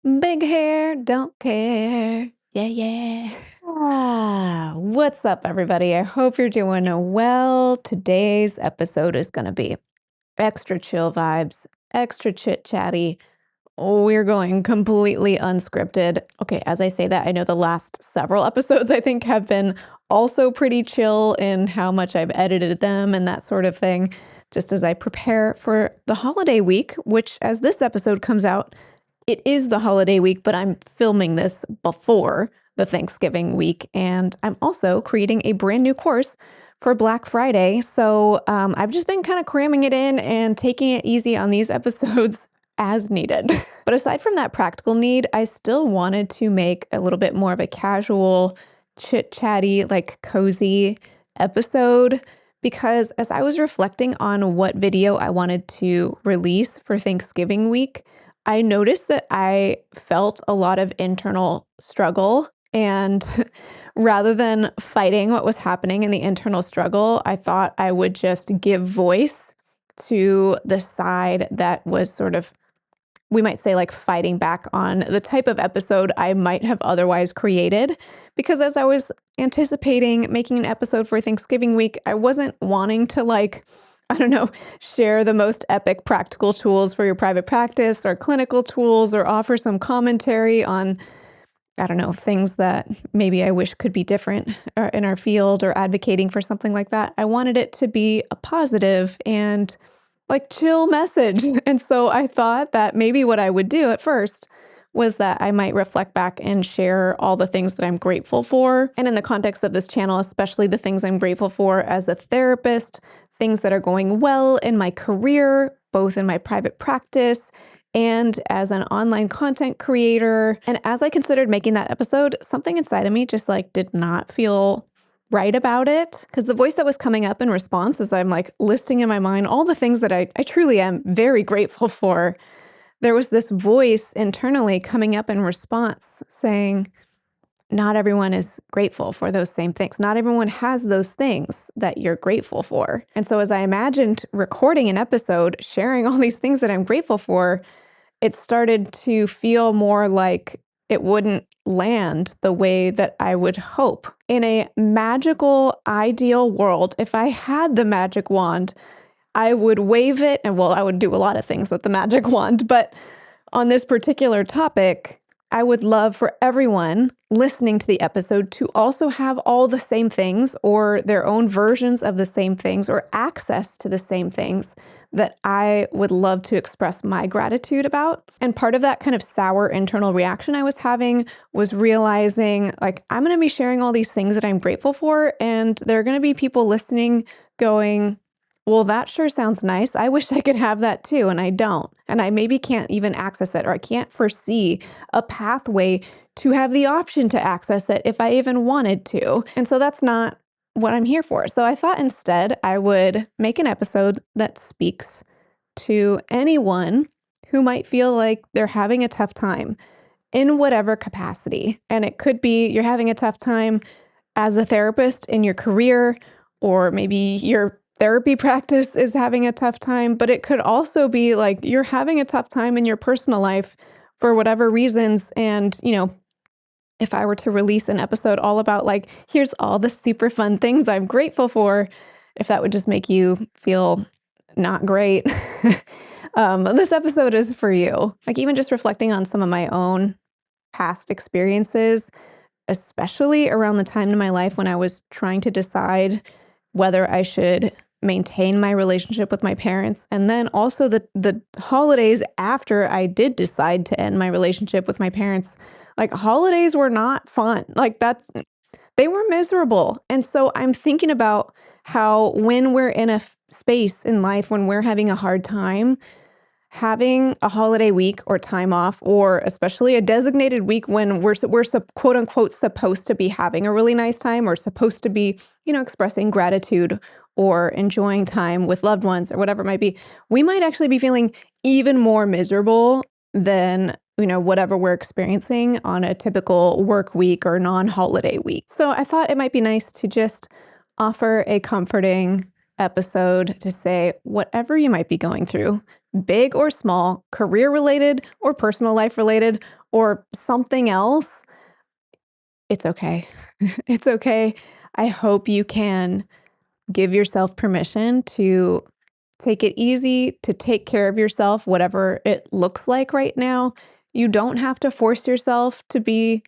Big hair, don't care. Yeah, yeah. What's up, everybody? I hope you're doing well. Today's episode is going to be extra chill vibes, extra chit chatty. We're going completely unscripted. Okay, as I say that, I know the last several episodes I think have been also pretty chill in how much I've edited them and that sort of thing, just as I prepare for the holiday week, which, as this episode comes out, it is the holiday week, but I'm filming this before the Thanksgiving week. And I'm also creating a brand new course for Black Friday. So I've just been kind of cramming it in and taking it easy on these episodes as needed. But aside from that practical need, I still wanted to make a little bit more of a casual, chit-chatty, like cozy episode, because as I was reflecting on what video I wanted to release for Thanksgiving week, I noticed that I felt a lot of internal struggle. And rather than fighting what was happening in the internal struggle, I thought I would just give voice to the side that was sort of, we might say, like fighting back on the type of episode I might have otherwise created. Because as I was anticipating making an episode for Thanksgiving week, I wasn't wanting to share the most epic practical tools for your private practice or clinical tools or offer some commentary on, things that maybe I wish could be different in our field or advocating for something like that. I wanted it to be a positive and like chill message. And so I thought that maybe what I would do at first was that I might reflect back and share all the things that I'm grateful for. And in the context of this channel, especially the things I'm grateful for as a therapist, things that are going well in my career, both in my private practice and as an online content creator. And as I considered making that episode, something inside of me just did not feel right about it, because the voice that was coming up in response as I'm listing in my mind all the things that I truly am very grateful for, there was this voice internally coming up in response saying, not everyone is grateful for those same things. Not everyone has those things that you're grateful for. And so as I imagined recording an episode, sharing all these things that I'm grateful for, it started to feel more like it wouldn't land the way that I would hope. In a magical, ideal world, if I had the magic wand, I would wave it, and I would do a lot of things with the magic wand, but on this particular topic, I would love for everyone listening to the episode to also have all the same things or their own versions of the same things or access to the same things that I would love to express my gratitude about. And part of that kind of sour internal reaction I was having was realizing I'm going to be sharing all these things that I'm grateful for, and there are going to be people listening going, well, that sure sounds nice. I wish I could have that too, and I don't. And I maybe can't even access it, or I can't foresee a pathway to have the option to access it if I even wanted to. And so that's not what I'm here for. So I thought instead I would make an episode that speaks to anyone who might feel like they're having a tough time in whatever capacity. And it could be you're having a tough time as a therapist in your career, or maybe your therapy practice is having a tough time, but it could also be you're having a tough time in your personal life for whatever reasons. And, if I were to release an episode all about here's all the super fun things I'm grateful for, if that would just make you feel not great, this episode is for you. Even just reflecting on some of my own past experiences, especially around the time in my life when I was trying to decide whether I should maintain my relationship with my parents. And then also the holidays after I did decide to end my relationship with my parents, holidays were not fun. They were miserable. And so I'm thinking about how when we're in a space in life, when we're having a hard time, having a holiday week or time off, or especially a designated week when we're quote unquote supposed to be having a really nice time or supposed to be, expressing gratitude or enjoying time with loved ones or whatever it might be, we might actually be feeling even more miserable than, whatever we're experiencing on a typical work week or non-holiday week. So I thought it might be nice to just offer a comforting episode to say whatever you might be going through, big or small, career related or personal life related or something else, it's okay. It's okay. I hope you can give yourself permission to take it easy, to take care of yourself, whatever it looks like right now. You don't have to force yourself to be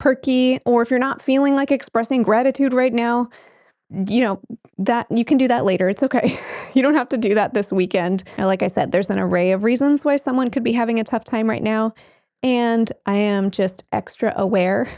perky, or if you're not feeling like expressing gratitude right now, that you can do that later. It's okay. You don't have to do that this weekend. Now, like I said, there's an array of reasons why someone could be having a tough time right now. And I am just extra aware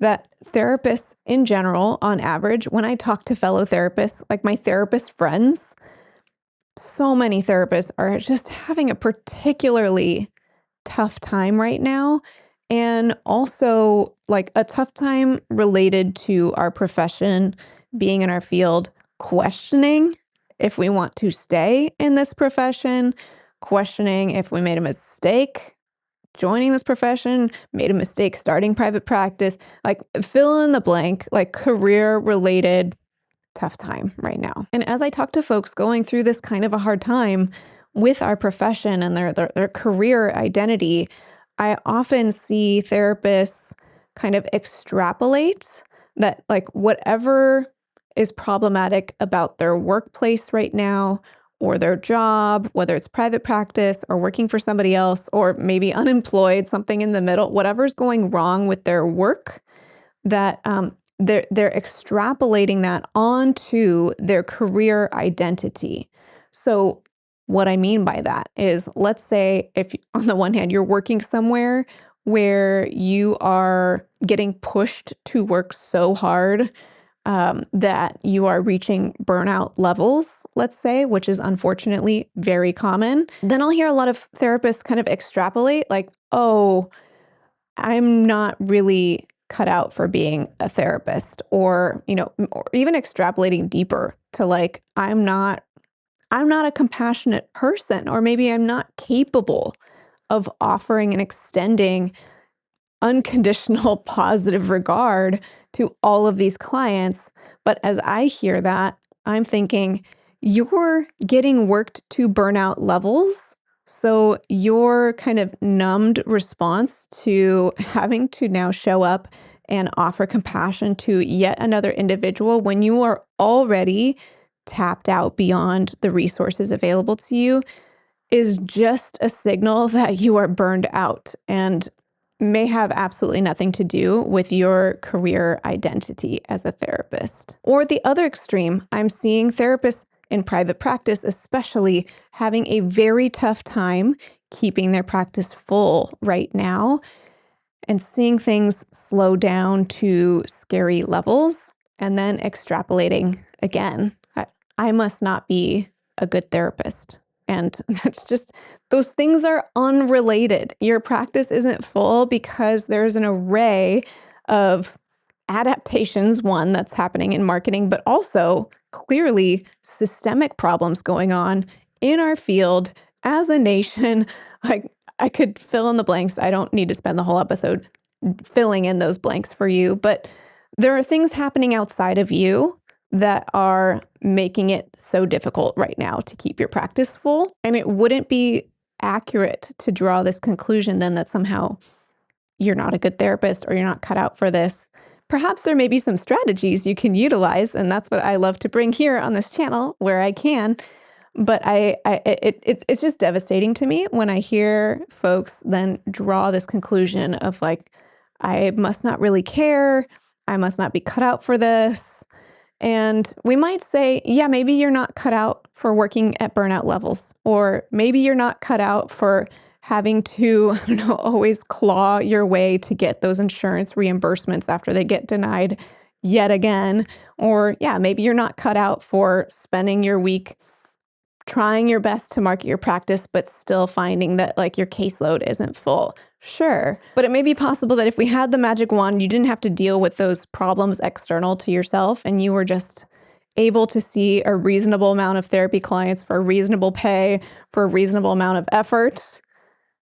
that therapists in general, on average, when I talk to fellow therapists, like my therapist friends, so many therapists are just having a particularly tough time right now. And also, like a tough time related to our profession, being in our field, questioning if we want to stay in this profession, questioning if we made a mistake joining this profession, made a mistake starting private practice, like fill in the blank, like career related tough time right now. And as I talk to folks going through this kind of a hard time with our profession and their career identity, I often see therapists kind of extrapolate that, like, whatever is problematic about their workplace right now or their job, whether it's private practice or working for somebody else or maybe unemployed, something in the middle, whatever's going wrong with their work, that they're extrapolating that onto their career identity. So what I mean by that is, let's say if on the one hand you're working somewhere where you are getting pushed to work so hard that you are reaching burnout levels, let's say, which is unfortunately very common, then I'll hear a lot of therapists kind of extrapolate like, oh, I'm not really cut out for being a therapist, or, or even extrapolating deeper to like, I'm not a compassionate person, or maybe I'm not capable of offering and extending unconditional positive regard to all of these clients. But as I hear that, I'm thinking, you're getting worked to burnout levels. So your kind of numbed response to having to now show up and offer compassion to yet another individual when you are already tapped out beyond the resources available to you is just a signal that you are burned out and may have absolutely nothing to do with your career identity as a therapist. Or the other extreme, I'm seeing therapists in private practice, especially, having a very tough time keeping their practice full right now and seeing things slow down to scary levels and then extrapolating again. I must not be a good therapist. And that's just, those things are unrelated. Your practice isn't full because there's an array of adaptations, one that's happening in marketing, but also clearly systemic problems going on in our field as a nation. Like, I could fill in the blanks. I don't need to spend the whole episode filling in those blanks for you, but there are things happening outside of you that are making it so difficult right now to keep your practice full. And it wouldn't be accurate to draw this conclusion then that somehow you're not a good therapist or you're not cut out for this. Perhaps there may be some strategies you can utilize, and that's what I love to bring here on this channel where I can. But it's just devastating to me when I hear folks then draw this conclusion of like, I must not really care. I must not be cut out for this. And we might say, yeah, maybe you're not cut out for working at burnout levels, or maybe you're not cut out for having to, I don't know, always claw your way to get those insurance reimbursements after they get denied yet again. Or yeah, maybe you're not cut out for spending your week trying your best to market your practice, but still finding that like your caseload isn't full. Sure. But it may be possible that if we had the magic wand, you didn't have to deal with those problems external to yourself, and you were just able to see a reasonable amount of therapy clients for a reasonable pay, for a reasonable amount of effort,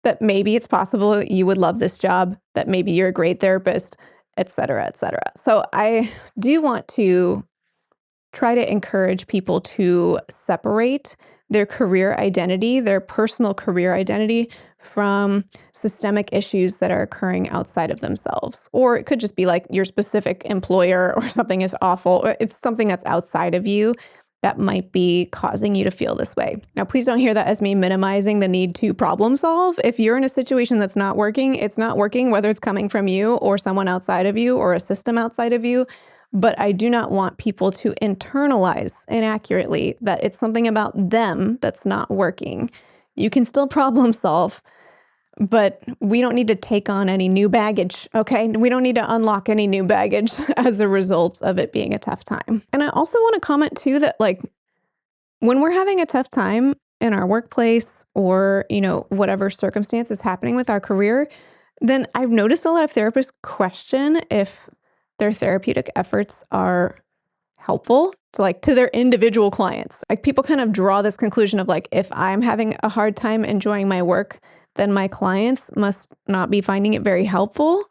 that maybe it's possible you would love this job, that maybe you're a great therapist, et cetera, et cetera. So I do want to try to encourage people to separate their career identity, their personal career identity, from systemic issues that are occurring outside of themselves. Or it could just be like your specific employer or something is awful. Or it's something that's outside of you that might be causing you to feel this way. Now, please don't hear that as me minimizing the need to problem solve. If you're in a situation that's not working, it's not working, whether it's coming from you or someone outside of you or a system outside of you. But I do not want people to internalize inaccurately that it's something about them that's not working. You can still problem solve, but we don't need to take on any new baggage, okay? We don't need to unlock any new baggage as a result of it being a tough time. And I also want to comment too that like when we're having a tough time in our workplace or, whatever circumstance is happening with our career, then I've noticed a lot of therapists question if their therapeutic efforts are helpful to their individual clients. Like people kind of draw this conclusion of like, if I'm having a hard time enjoying my work, then my clients must not be finding it very helpful.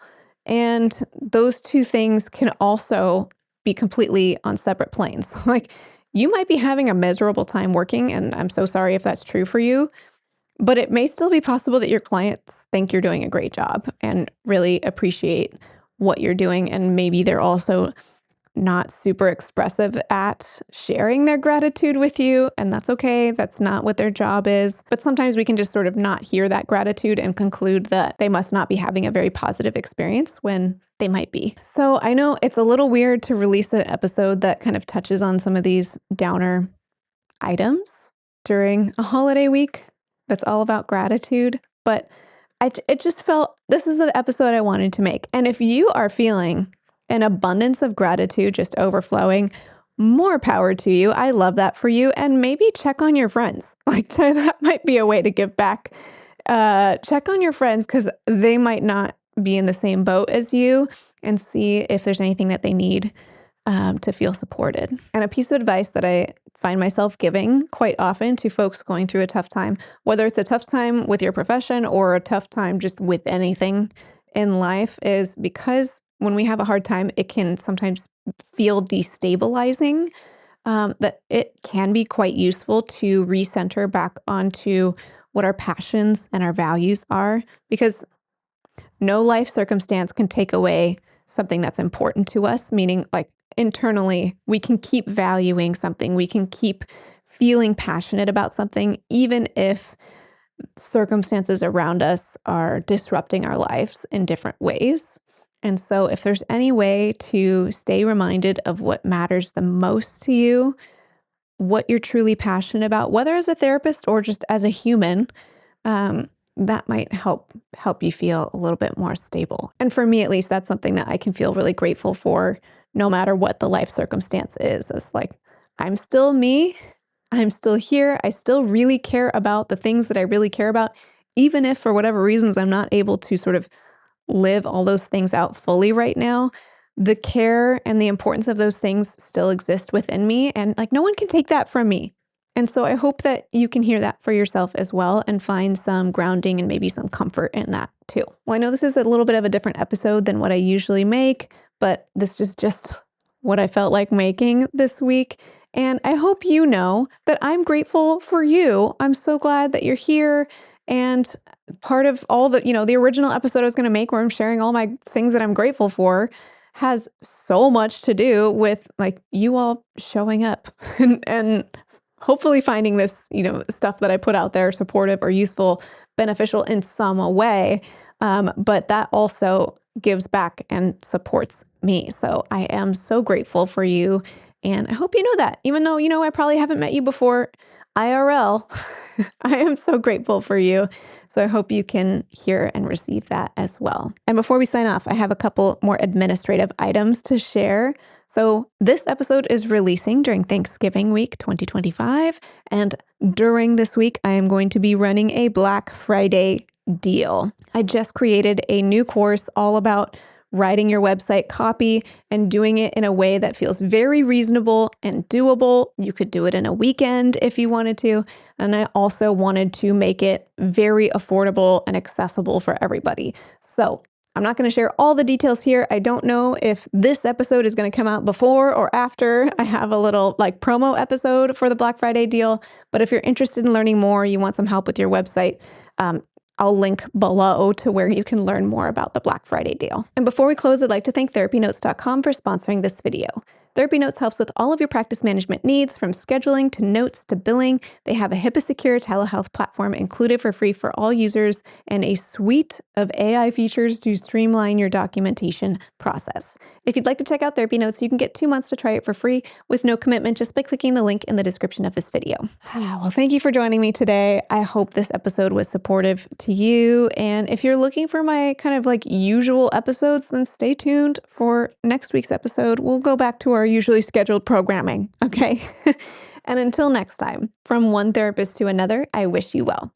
And those two things can also be completely on separate planes. Like you might be having a miserable time working, and I'm so sorry if that's true for you, but it may still be possible that your clients think you're doing a great job and really appreciate what you're doing. And maybe they're also not super expressive at sharing their gratitude with you, and that's okay. That's not what their job is. But sometimes we can just sort of not hear that gratitude and conclude that they must not be having a very positive experience when they might be. So I know it's a little weird to release an episode that kind of touches on some of these downer items during a holiday week that's all about gratitude, but it just felt this is the episode I wanted to make. And if you are feeling an abundance of gratitude just overflowing, more power to you. I love that for you. And maybe check on your friends. Like that might be a way to give back. Check on your friends because they might not be in the same boat as you, and see if there's anything that they need to feel supported. And a piece of advice that I find myself giving quite often to folks going through a tough time, whether it's a tough time with your profession or a tough time just with anything in life, is because when we have a hard time, it can sometimes feel destabilizing, that it can be quite useful to recenter back onto what our passions and our values are, because no life circumstance can take away something that's important to us, meaning like internally, we can keep valuing something, we can keep feeling passionate about something, even if circumstances around us are disrupting our lives in different ways. And so if there's any way to stay reminded of what matters the most to you, what you're truly passionate about, whether as a therapist or just as a human, that might help you feel a little bit more stable. And for me, at least, that's something that I can feel really grateful for, no matter what the life circumstance is. It's like, I'm still me. I'm still here. I still really care about the things that I really care about, even if for whatever reasons I'm not able to sort of live all those things out fully right now. The care and the importance of those things still exist within me, and like no one can take that from me. And so I hope that you can hear that for yourself as well and find some grounding and maybe some comfort in that too. Well, I know this is a little bit of a different episode than what I usually make, but this is just what I felt like making this week. And I hope you know that I'm grateful for you. I'm so glad that you're here. And part of all the original episode I was going to make where I'm sharing all my things that I'm grateful for has so much to do with like you all showing up and hopefully finding this, stuff that I put out there supportive or useful, beneficial in some way. But that also gives back and supports me. So I am so grateful for you. And I hope you know that, even though, I probably haven't met you before IRL, I am so grateful for you. So I hope you can hear and receive that as well. And before we sign off, I have a couple more administrative items to share. So this episode is releasing during Thanksgiving week 2025. And during this week, I am going to be running a Black Friday deal. I just created a new course all about writing your website copy and doing it in a way that feels very reasonable and doable. You could do it in a weekend if you wanted to. And I also wanted to make it very affordable and accessible for everybody. So I'm not going to share all the details here. I don't know if this episode is going to come out before or after I have a little like promo episode for the Black Friday deal. But if you're interested in learning more, you want some help with your website, I'll link below to where you can learn more about the Black Friday deal. And before we close, I'd like to thank TherapyNotes.com for sponsoring this video. TherapyNotes helps with all of your practice management needs, from scheduling to notes to billing. They have a HIPAA-secure telehealth platform included for free for all users and a suite of AI features to streamline your documentation process. If you'd like to check out TherapyNotes, you can get 2 months to try it for free with no commitment just by clicking the link in the description of this video. Well, thank you for joining me today. I hope this episode was supportive to you. And if you're looking for my kind of like usual episodes, then stay tuned for next week's episode. We'll go back to our usually scheduled programming, okay? And until next time, from one therapist to another, I wish you well.